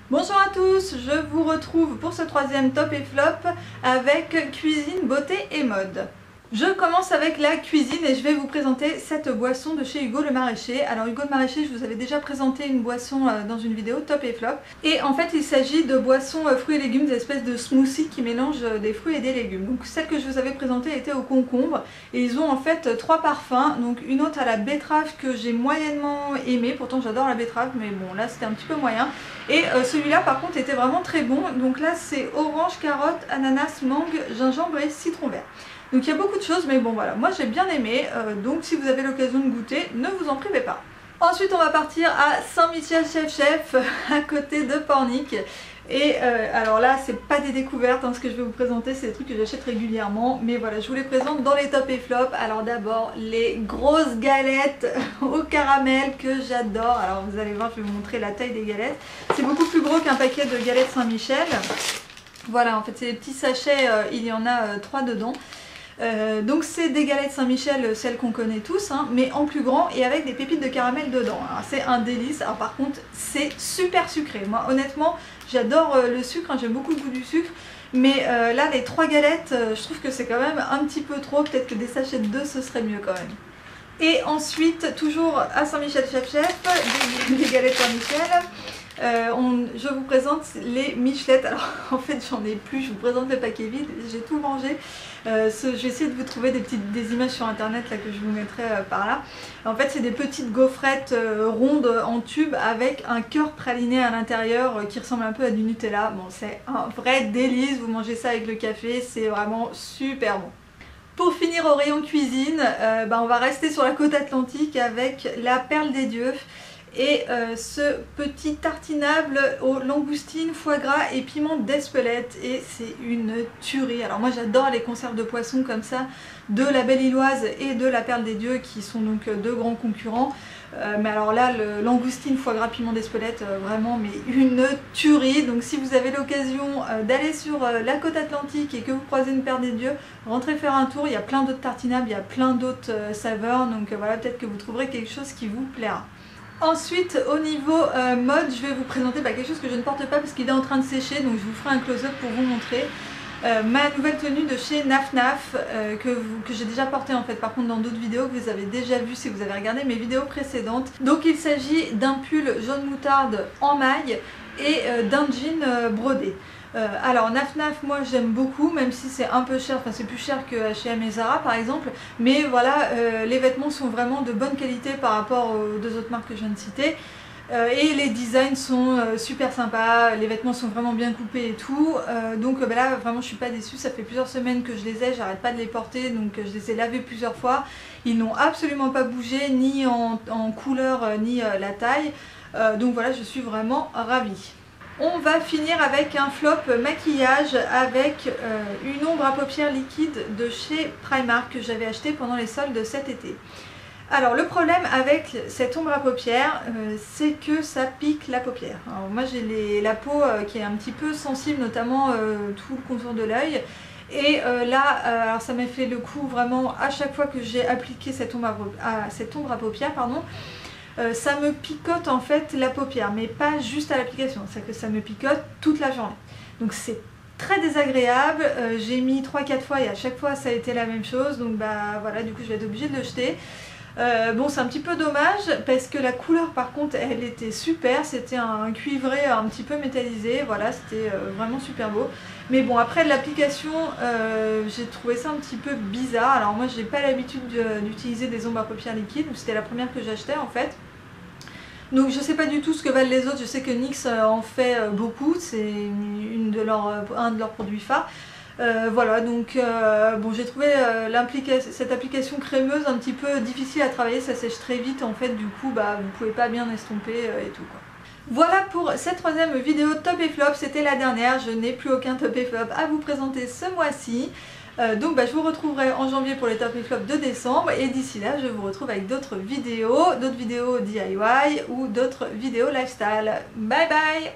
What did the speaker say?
Bonjour à tous, je vous retrouve pour ce troisième top et flop avec cuisine, beauté et mode. Je commence avec la cuisine et je vais vous présenter cette boisson de chez Hugo le Maraîcher. Alors Hugo le Maraîcher, je vous avais déjà présenté une boisson dans une vidéo top et flop. Et en fait il s'agit de boissons fruits et légumes, des espèces de smoothies qui mélangent des fruits et des légumes. Donc celle que je vous avais présentée était au concombre et ils ont en fait trois parfums. Donc une autre à la betterave que j'ai moyennement aimée, pourtant j'adore la betterave mais bon là c'était un petit peu moyen. Et celui-là par contre était vraiment très bon. Donc là c'est orange, carotte, ananas, mangue, gingembre et citron vert. Donc il y a beaucoup de choses, mais bon voilà, moi j'ai bien aimé, donc si vous avez l'occasion de goûter, ne vous en privez pas. Ensuite on va partir à Saint-Michel-Chef-Chef, à côté de Pornic. Et alors là c'est pas des découvertes, ce que je vais vous présenter, c'est des trucs que j'achète régulièrement, mais voilà, je vous les présente dans les top et flop. Alors d'abord les grosses galettes au caramel que j'adore. Alors vous allez voir, je vais vous montrer la taille des galettes. C'est beaucoup plus gros qu'un paquet de galettes Saint-Michel. Voilà, en fait c'est des petits sachets, il y en a 3 dedans. Donc c'est des galettes Saint-Michel, celles qu'on connaît tous, mais en plus grand et avec des pépites de caramel dedans. C'est un délice. Alors par contre c'est super sucré. Moi honnêtement j'adore le sucre, j'aime beaucoup le goût du sucre. Mais là les 3 galettes, je trouve que c'est quand même un petit peu trop. Peut-être que des sachets de 2 ce serait mieux quand même. Et ensuite toujours à Saint-Michel-Chef-Chef, des galettes Saint-Michel. Je vous présente les michelettes. Alors en fait j'en ai plus, je vous présente le paquet vide, j'ai tout mangé. Je vais essayer de vous trouver des images sur internet là, que je vous mettrai par là. En fait c'est des petites gaufrettes rondes en tube avec un cœur praliné à l'intérieur qui ressemble un peu à du Nutella. Bon, c'est un vrai délice, vous mangez ça avec le café, c'est vraiment super bon. Pour finir au rayon cuisine, on va rester sur la côte atlantique avec la perle des dieux. Et ce petit tartinable aux langoustines, foie gras et piment d'Espelette, et c'est une tuerie. Alors moi j'adore les conserves de poissons comme ça, de la Belle Illoise et de la Perle des Dieux qui sont donc deux grands concurrents. Mais alors là, le langoustine, foie gras, piment d'Espelette, vraiment mais une tuerie. Donc si vous avez l'occasion d'aller sur la côte atlantique et que vous croisez une Perle des Dieux, rentrez faire un tour, il y a plein d'autres tartinables, il y a plein d'autres saveurs, donc voilà, peut-être que vous trouverez quelque chose qui vous plaira. Ensuite au niveau mode, je vais vous présenter quelque chose que je ne porte pas parce qu'il est en train de sécher, donc je vous ferai un close-up pour vous montrer ma nouvelle tenue de chez Naf Naf que j'ai déjà portée en fait par contre dans d'autres vidéos, que vous avez déjà vu si vous avez regardé mes vidéos précédentes. Donc il s'agit d'un pull jaune moutarde en maille et d'un jean brodé. Alors Naf Naf, moi j'aime beaucoup, même si c'est un peu cher, enfin c'est plus cher que H&M et Zara par exemple, mais voilà, les vêtements sont vraiment de bonne qualité par rapport aux deux autres marques que je viens de citer. Et les designs sont super sympas, les vêtements sont vraiment bien coupés et tout, donc là vraiment je suis pas déçue. Ça fait plusieurs semaines que je les ai, j'arrête pas de les porter, donc je les ai lavés plusieurs fois, ils n'ont absolument pas bougé, ni en couleur ni la taille, donc voilà, je suis vraiment ravie. On va finir avec un flop maquillage avec une ombre à paupières liquide de chez Primark que j'avais acheté pendant les soldes de cet été. Alors le problème avec cette ombre à paupières, c'est que ça pique la paupière. Alors moi j'ai la peau qui est un petit peu sensible, notamment tout le contour de l'œil. Et là, alors ça m'a fait le coup vraiment à chaque fois que j'ai appliqué cette ombre à paupières, pardon. Ça me picote en fait la paupière, mais pas juste à l'application, c'est que ça me picote toute la journée. Donc c'est très désagréable, j'ai mis 3-4 fois et à chaque fois ça a été la même chose, donc bah voilà, du coup je vais être obligée de le jeter. Bon, c'est un petit peu dommage parce que la couleur par contre elle était super, c'était un cuivré un petit peu métallisé, voilà, c'était vraiment super beau. Mais bon, après l'application, j'ai trouvé ça un petit peu bizarre. Alors moi j'ai pas l'habitude d'utiliser des ombres à paupières liquides, c'était la première que j'achetais en fait. Donc je sais pas du tout ce que valent les autres, je sais que NYX en fait beaucoup, c'est un de leurs produits phares. Voilà, donc bon, j'ai trouvé cette application crémeuse un petit peu difficile à travailler, ça sèche très vite en fait, du coup bah vous pouvez pas bien estomper et tout quoi. Voilà pour cette troisième vidéo top et flop, c'était la dernière, je n'ai plus aucun top et flop à vous présenter ce mois-ci. Donc bah, je vous retrouverai en janvier pour les top et flop de décembre, et d'ici là je vous retrouve avec d'autres vidéos DIY ou d'autres vidéos lifestyle. Bye bye.